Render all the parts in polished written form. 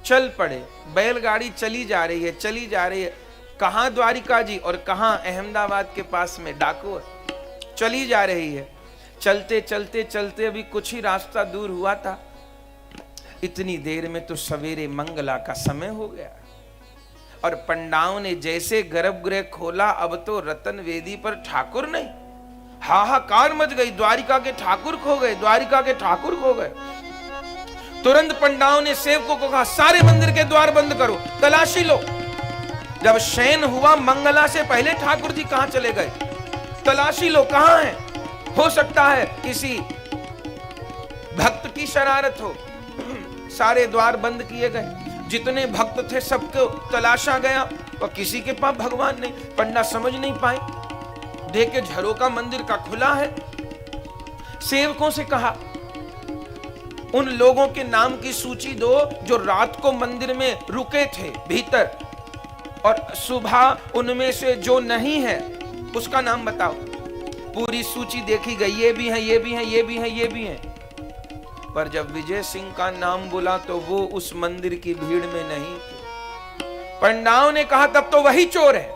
चल पड़े। बैलगाड़ी चली जा रही है, चली जा रही है। कहां द्वारिका जी और कहां अहमदाबाद के पास में डाकोर। चली जा रही है। चलते चलते चलते अभी कुछ ही रास्ता दूर हुआ था, इतनी देर में तो सवेरे मंगला का समय हो गया और पंडाओं ने जैसे गर्भगृह खोला, अब तो रतन वेदी पर ठाकुर नहीं, हाहाकार मच गई। द्वारिका के ठाकुर खो गए, द्वारिका के ठाकुर खो गए। तुरंत पंडाओं ने सेवकों को कहा, सारे मंदिर के द्वार बंद करो, तलाशी लो। जब शयन हुआ मंगला से पहले ठाकुर जी कहां चले गए, तलाशी लो, कहां है। हो सकता है किसी भक्त की शरारत हो। सारे द्वार बंद किए गए, जितने भक्त थे सबको तलाशा गया और किसी के पास भगवान नहीं। पंडा समझ नहीं पाए, देखे झरोका मंदिर का खुला है। सेवकों से कहा, उन लोगों के नाम की सूची दो जो रात को मंदिर में रुके थे भीतर, और सुबह उनमें से जो नहीं है उसका नाम बताओ। पूरी सूची देखी गई, ये भी है, ये भी है, ये भी है, ये भी है। पर जब विजय सिंह का नाम बोला तो वो उस मंदिर की भीड़ में नहीं थे। पंडाओं ने कहा, तब तो वही चोर है,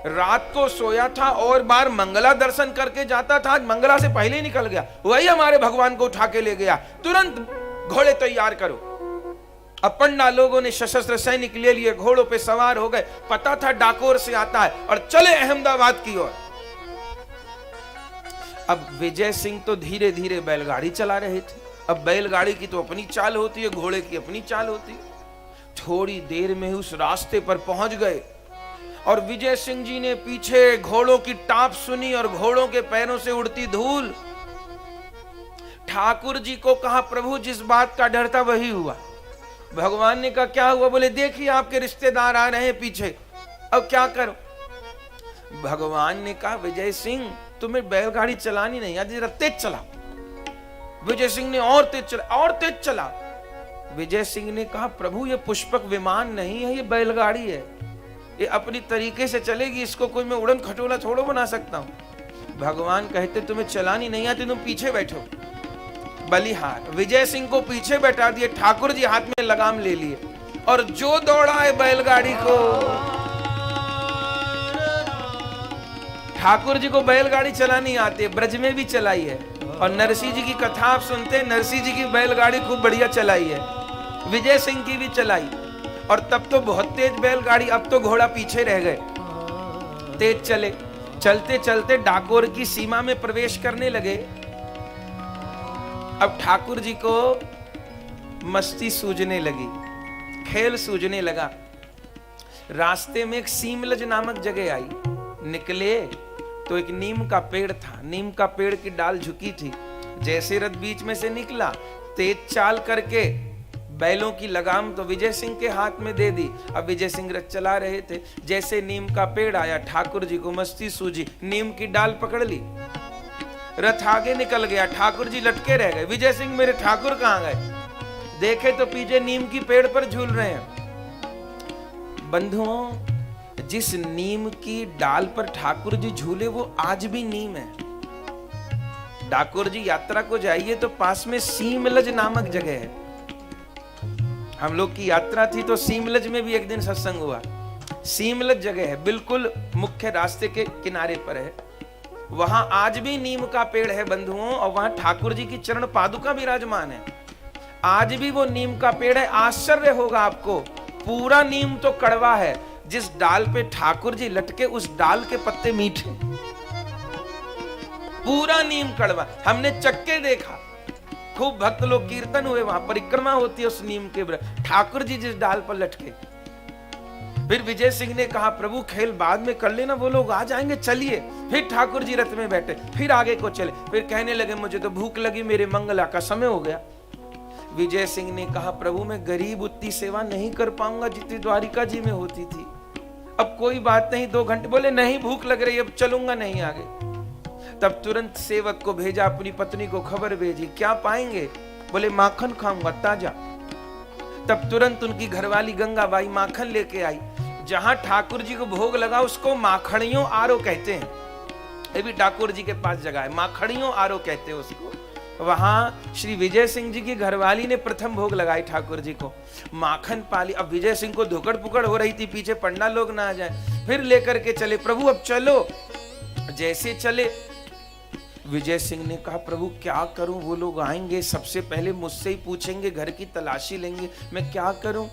रात को सोया था और बार मंगला दर्शन करके जाता था, आज मंगला से पहले ही निकल गया, वही हमारे भगवान को उठा के ले गया। तुरंत घोड़े तैयार करो। अब पंडा लोगों ने सशस्त्र सैनिक ले लिए, घोड़ों पे सवार हो गए। पता था डाकोर से आता है और चले अहमदाबाद की ओर। अब विजय सिंह तो धीरे धीरे बैलगाड़ी चला रहे थे। अब बैलगाड़ी की तो अपनी चाल होती है, घोड़े की अपनी चाल होती है। थोड़ी देर में उस रास्ते पर पहुंच गए और विजय सिंह जी ने पीछे घोड़ों की टाप सुनी और घोड़ों के पैरों से उड़ती धूल। ठाकुर जी को कहा, प्रभु जिस बात का डर था वही हुआ। भगवान ने कहा, क्या हुआ? बोले, देखिए आपके रिश्तेदार आ रहे हैं पीछे, अब क्या करो? भगवान ने कहा, विजय सिंह तुम्हें बैलगाड़ी चलानी नहीं आती, जरा तेज चला। विजय सिंह ने और तेज चला, और तेज चला। विजय सिंह ने कहा, प्रभु ये पुष्पक विमान नहीं है, ये बैलगाड़ी है, ये अपनी तरीके से चलेगी, इसको कोई मैं उड़न खटोला थोड़ा बना सकता हूं। भगवान कहते, तुम्हें चलानी नहीं आती, तुम पीछे बैठो। बलिहार विजय सिंह को पीछे बैठा दिए, ठाकुर जी हाथ में लगाम ले लिए और जो दौड़ा है बैलगाड़ी को। ठाकुर जी को बैलगाड़ी चलानी आती है, ब्रज में भी चलाई है। और नरसिंह जी की कथा आप सुनते हैं, नरसिंह जी की बैलगाड़ी खूब बढ़िया चलाई है, विजय सिंह की भी चलाई। और तब तो बहुत तेज बैलगाड़ी, अब तो घोड़ा पीछे रह गए। तेज चले, चलते चलते डाकोर की सीमा में प्रवेश करने लगे। अब ठाकुर जी को मस्ती सूझने लगी, खेल सूझने लगा। रास्ते में एक सीमलज नामक जगह आई। निकले तो एक नीम का पेड़ था, नीम का पेड़ की डाल झुकी थी। जैसे रथ बीच में से निकला, तेज चाल करके बैलों की लगाम तो विजय सिंह के हाथ में दे दी। अब विजय सिंह रथ चला रहे थे, जैसे नीम का पेड़ आया, ठाकुर जी को मस्ती सूझी, नीम की डाल पकड़ ली, रथ आगे निकल गया, ठाकुर जी लटके रह गए। विजय सिंह, मेरे ठाकुर कहां गए? देखे तो पीछे नीम की पेड़ पर झूल रहे हैं। बंधुओं, जिस नीम की डाल पर ठाकुर जी झूले वो आज भी नीम है। ठाकुर जी यात्रा को जाइए तो पास में सीमलज नामक जगह है। हम लोग की यात्रा थी तो सीमलज में भी एक दिन सत्संग हुआ। सीमलज जगह है, बिल्कुल मुख्य रास्ते के किनारे पर है। वहां आज भी नीम का पेड़ है बंधुओं, और वहां ठाकुर जी की चरण पादुका विराजमान है। आज भी वो नीम का पेड़ है। आश्चर्य होगा आपको, पूरा नीम तो कड़वा है, जिस डाल पे ठाकुर जी लटके उस डाल के पत्ते मीठे। पूरा नीम कड़वा। हमने चक्के देखा, खूब भक्त लोग कीर्तन हुए, वहां परिक्रमा होती है उस नीम के वृक्ष, ठाकुर जी जिस डाल पर लटके। फिर विजय सिंह ने कहा, प्रभु खेल बाद में कर लेना, वो लोग आ जाएंगे, चलिए। फिर ठाकुर जी रथ में बैठे, फिर आगे को चले। फिर कहने लगे, मुझे तो भूख लगी, मेरे मंगला का समय हो गया। विजय सिंह ने कहा, प्रभु मैं गरीब उतनी सेवा नहीं कर पाऊंगा जितनी द्वारिका जी में होती थी। अब कोई बात नहीं, 2 घंटे। बोले, नहीं भूख लग रही, अब चलूंगा नहीं आगे। तब तुरंत सेवक को भेजा, अपनी पत्नी को खबर भेजी, क्या पाएंगे? बोले, माखन खाऊंगा ताजा। तब तुरंत उनकी घरवाली गंगाबाई माखन लेके आई। जहां ठाकुर जी को भोग लगा उसको माखणियों आरो कहते हैं। ये भी ठाकुर जी के पास जगह है, माखणियों आरो कहते हैं उसको। वहां श्री विजय सिंह जी की घरवाली ने प्रथम भोग लगाई ठाकुर जी को, माखन पाली। अब विजय सिंह को धुकड़ पुकड़ हो रही थी, पीछे पंडा लोग ना आ जाए, फिर लेकर के चले, प्रभु अब चलो। जैसे चले, विजय सिंह ने कहा प्रभु क्या करूं, वो लोग आएंगे सबसे पहले मुझसे ही पूछेंगे, घर की तलाशी लेंगे, मैं क्या करूं।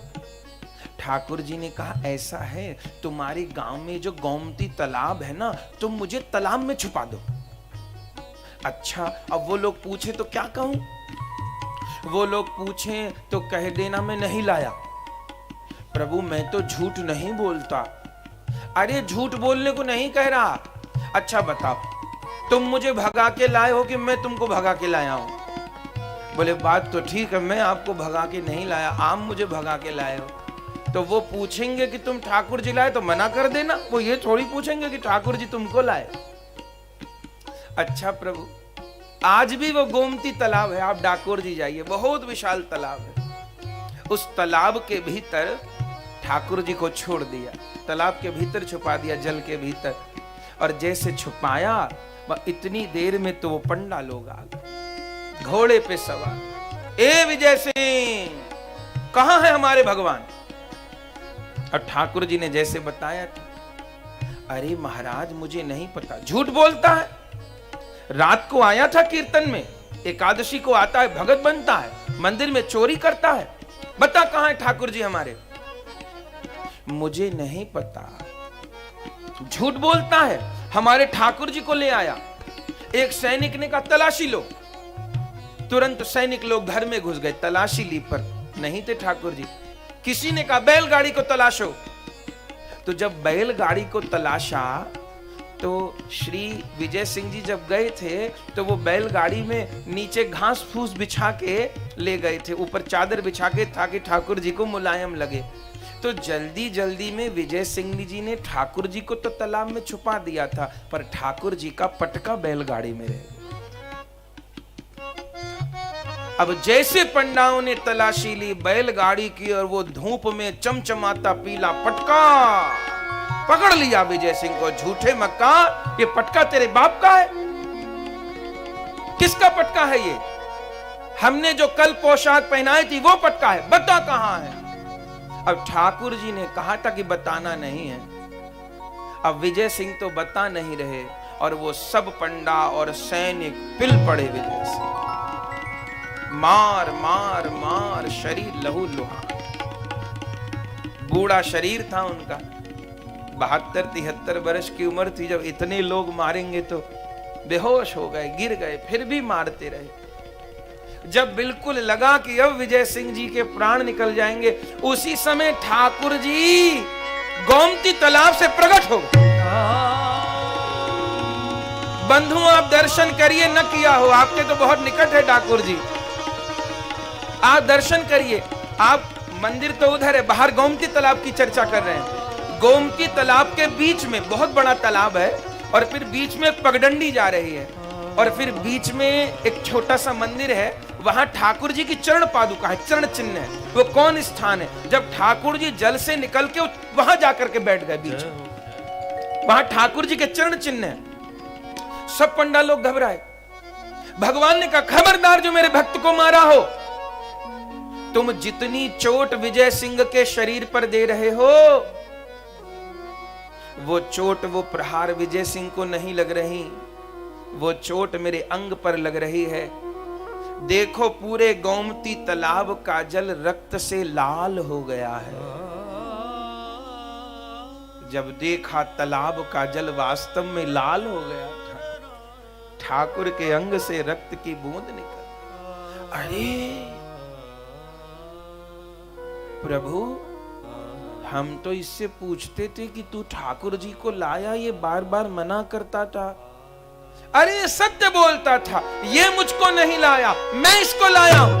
ठाकुर जी ने कहा ऐसा है, तुम्हारे गांव में जो गोमती तालाब है ना, तुम मुझे तालाब में छुपा दो। अच्छा, अब वो लोग पूछे तो क्या कहूं, वो लोग पूछे तो कह देना मैं नहीं लाया। प्रभु मैं तो झूठ नहीं बोलता। अरे झूठ बोलने को नहीं कह रहा। अच्छा बताओ, तुम मुझे भगा के लाए हो कि मैं तुमको भगा के लाया हूं। बोले बात तो ठीक है, मैं आपको भगा के नहीं लाया, आप मुझे भगा के लाए हो। तो वो पूछेंगे कि तुम ठाकुर जी लाए तो मना कर देना, वो ये थोड़ी पूछेंगे कि ठाकुर जी तुमको लाए। अच्छा प्रभु, आज भी वो गोमती तालाब है, आप डाकोर जी जाइए, बहुत विशाल तालाब है। उस तालाब के भीतर ठाकुर जी को छोड़ दिया, तालाब के भीतर छुपा दिया, जल के भीतर। और जैसे छुपाया, वह इतनी देर में तो वो पंडा लोग आ गए घोड़े पे सवार। ए विजय सिंह, कहां है हमारे भगवान? और ठाकुर जी ने जैसे बताया था, अरे महाराज मुझे नहीं पता। झूठ बोलता है, रात को आया था कीर्तन में, एकादशी को आता है, भगत बनता है, मंदिर में चोरी करता है, बता कहां है ठाकुर जी हमारे? मुझे नहीं पता। झूठ बोलता है, हमारे ठाकुर जी को ले आया। एक सैनिक ने कहा तलाशी लो, तुरंत सैनिक लोग घर में घुस गए, तलाशी ली पर नहीं थे ठाकुर जी। किसी ने कहा बैलगाड़ी को तलाशो, तो जब बैलगाड़ी को तलाशा तो श्री विजय सिंह जी जब गए थे तो वो बैलगाड़ी में नीचे घास फूस बिछा के ले गए थे, ऊपर चादर बिछा के, ताकि ठाकुर जी को मुलायम लगे। तो जल्दी जल्दी में विजय सिंह जी ने ठाकुर जी को तो तालाब में छुपा दिया था, पर ठाकुर जी का पटका बैलगाड़ी में रह गया। अब जैसे पंडाओं ने तलाशी ली बैलगाड़ी की, और वो धूप में चमचमाता पीला पटका पकड़ लिया विजय सिंह को। झूठे मक्कार, ये पटका तेरे बाप का है? किसका पटका है ये? हमने जो कल पोशाक पहनाई थी वो पटका है, बता कहां है? अब ठाकुर जी ने कहा था कि बताना नहीं है। अब विजय सिंह तो बता नहीं रहे, और वो सब पंडा और सैनिक पिल पड़े विजय सिंह। मार मार मार, शरीर लहू लुहान। बूढ़ा शरीर था उनका, 72-73 वर्ष की उम्र थी। जब इतने लोग मारेंगे तो बेहोश हो गए, गिर गए, फिर भी मारते रहे। जब बिल्कुल लगा कि अब विजय सिंह जी के प्राण निकल जाएंगे, उसी समय ठाकुर जी गोमती तालाब से प्रकट हो गए। बंधु आप दर्शन करिए, न किया हो, आपके तो बहुत निकट है ठाकुर जी, आप दर्शन करिए। आप मंदिर तो उधर है, बाहर गोमती तालाब की चर्चा कर रहे हैं। गोमती तालाब के बीच में बहुत बड़ा तालाब है, और फिर बीच में पगडंडी जा रही है, और फिर बीच में एक छोटा सा मंदिर है। वहां ठाकुर जी की चरण पादुका है, चरण चिन्ह है। वो कौन स्थान है? जब ठाकुर जी जल से निकल के वहां जाकर के बैठ गए बीच में, वहां ठाकुर जी के चरण चिन्ह है। सब पंडा लोग घबराए। भगवान ने कहा खबरदार, जो मेरे भक्त को मारा हो, तुम जितनी चोट विजय सिंह के शरीर पर दे रहे हो, वो चोट, वो प्रहार विजय सिंह को नहीं लग रही, वो चोट मेरे अंग पर लग रही है। देखो पूरे गोमती तालाब का जल रक्त से लाल हो गया है। जब देखा तालाब का जल वास्तव में लाल हो गया था, ठाकुर के अंग से रक्त की बूंद निकल। अरे प्रभु, हम तो इससे पूछते थे कि तू ठाकुर जी को लाया, ये बार बार मना करता था। अरे सत्य बोलता था, ये मुझको नहीं लाया, मैं इसको लाया हूं,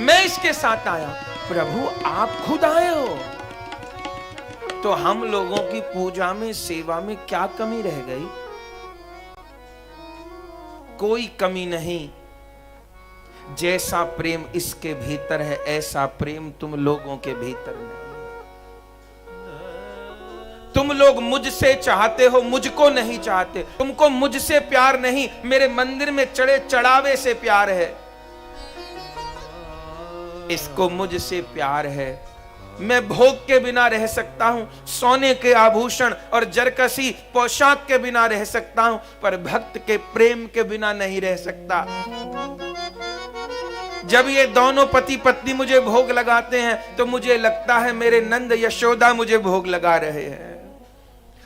मैं इसके साथ आया। प्रभु आप खुद आए हो, तो हम लोगों की पूजा में, सेवा में क्या कमी रह गई? कोई कमी नहीं। जैसा प्रेम इसके भीतर है, ऐसा प्रेम तुम लोगों के भीतर नहीं। तुम तुम लोग मुझसे चाहते हो, मुझको नहीं चाहते। तुमको मुझसे प्यार नहीं, मेरे मंदिर में चढ़े चढ़ावे से प्यार है। इसको मुझसे प्यार है। मैं भोग के बिना रह सकता हूं, सोने के आभूषण और जरकसी पोशाक के बिना रह सकता हूं, पर भक्त के प्रेम के बिना नहीं रह सकता। जब ये दोनों पति पत्नी मुझे भोग लगाते हैं तो मुझे लगता है मेरे नंद यशोदा मुझे भोग लगा रहे हैं।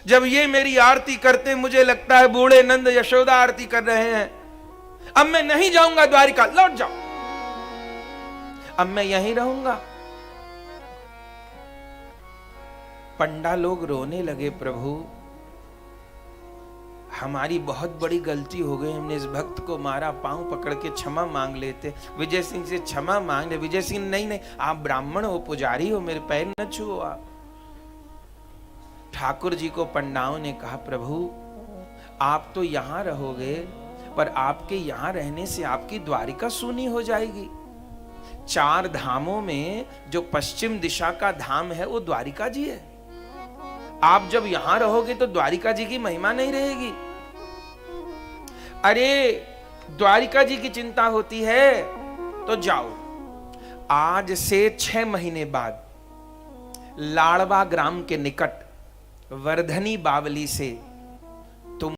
जब ये मेरी आरती करते मुझे लगता है बूढ़े नंद यशोदा आरती कर रहे हैं। अब मैं नहीं जाऊंगा द्वारिका, लौट जाओ, अब मैं यहीं रहूंगा। पंडा लोग रोने लगे, प्रभु हमारी बहुत बड़ी गलती हो गई, हमने इस भक्त को मारा, पांव पकड़ के क्षमा मांग लेते। विजय सिंह से क्षमा मांग ले। विजय सिंह नहीं, आप ब्राह्मण हो, पुजारी हो, मेरे पैर न छुओ आप। ठाकुर जी को पंडाओं ने कहा, प्रभु आप तो यहां रहोगे, पर आपके यहां रहने से आपकी द्वारिका सूनी हो जाएगी। 4 धामों में जो पश्चिम दिशा का धाम है वो द्वारिका जी है। आप जब यहां रहोगे तो द्वारिका जी की महिमा नहीं रहेगी। अरे द्वारिका जी की चिंता होती है तो जाओ, आज से 6 महीने बाद लाड़वा ग्राम के निकट वर्धनी बावली से